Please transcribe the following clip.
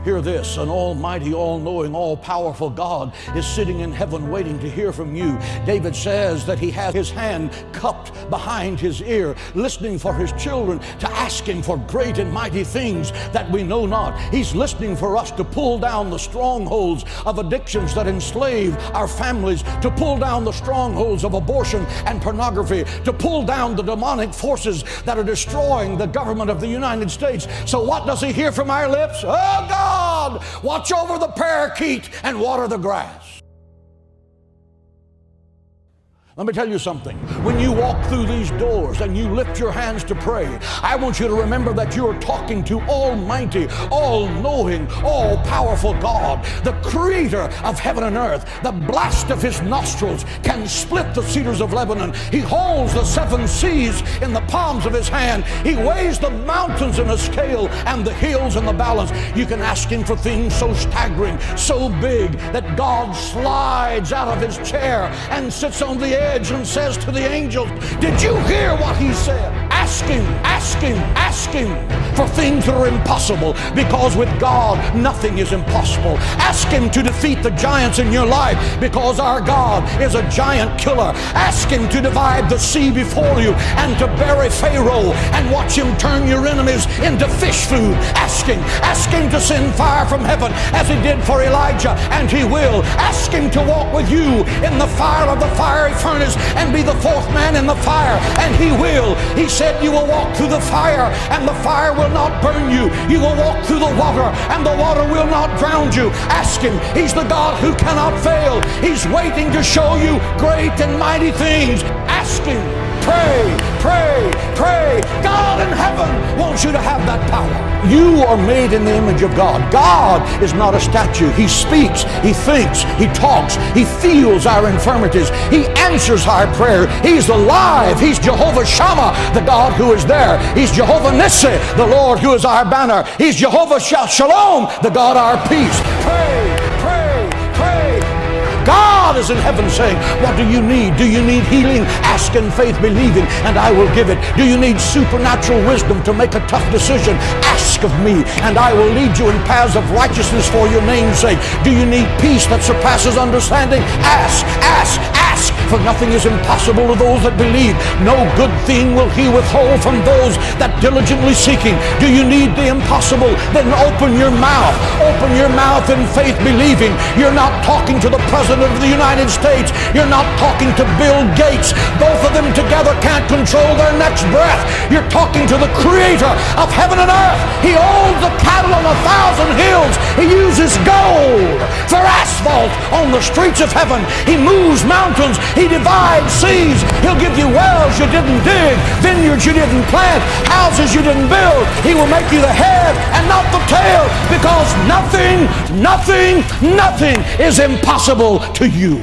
Hear this, an almighty, all-knowing, all-powerful God is sitting in heaven waiting to hear from you. David says that he has his hand cupped behind his ear, listening for his children to ask him for great and mighty things that we know not. He's listening for us to pull down the strongholds of addictions that enslave our families, to pull down the strongholds of abortion and pornography, to pull down the demonic forces that are destroying the government of the United States. So what does he hear from our lips? Oh God, watch over the parakeet and water the grass. Let me tell you something. When you walk through these doors and you lift your hands to pray, I want you to remember that you are talking to Almighty, all-knowing, all-powerful God, the creator of heaven and earth. The blast of his nostrils can split the cedars of Lebanon. He holds the seven seas in the palms of his hand. He weighs the mountains in a scale and the hills in the balance. You can ask him for things so staggering, so big, that God slides out of his chair and sits on the edge and says to the angels, did you hear what he said? Ask him for things that are impossible, because with God nothing is impossible. Ask him to defeat the giants in your life, because our God is a giant killer. Ask him to divide the sea before you and to bury Pharaoh and watch him turn your enemies into fish food. Ask him to send fire from heaven as he did for Elijah, and he will. Ask him to walk with you in the fire of the fiery furnace and be the fourth man in the fire, and he will. He said you will walk through the fire and the fire will not burn you. You will walk through the water and the water will not drown you. Ask him. He's the God who cannot fail. He's waiting to show you great and mighty things. Ask him. Pray. God in heaven wants you to have that power. You are made in the image of God. God is not a statue. He speaks, he thinks, he talks, he feels our infirmities. He answers our prayer. He's alive. He's Jehovah Shammah, the God who is there. He's Jehovah Nissi, the Lord who is our banner. He's Jehovah Shalom, the God our peace. Pray. God is in heaven saying, what do you need? Do you need healing? Ask in faith, believing, and I will give it. Do you need supernatural wisdom to make a tough decision? Ask of me, and I will lead you in paths of righteousness for your name's sake. Do you need peace that surpasses understanding? Ask. For nothing is impossible to those that believe. No good thing will he withhold from those that diligently seek him. Do you need the impossible? Then open your mouth. Open your mouth in faith, believing. You're not talking to the President of the United States. You're not talking to Bill Gates. Both of them together can't control their next breath. You're talking to the Creator of heaven and earth. He owns the cattle on 1,000 hills. He uses gold for asphalt on the streets of heaven. He moves mountains. He divides seas. He'll give you wells you didn't dig, vineyards you didn't plant, houses you didn't build. He will make you the head and not the tail, because nothing is impossible to you.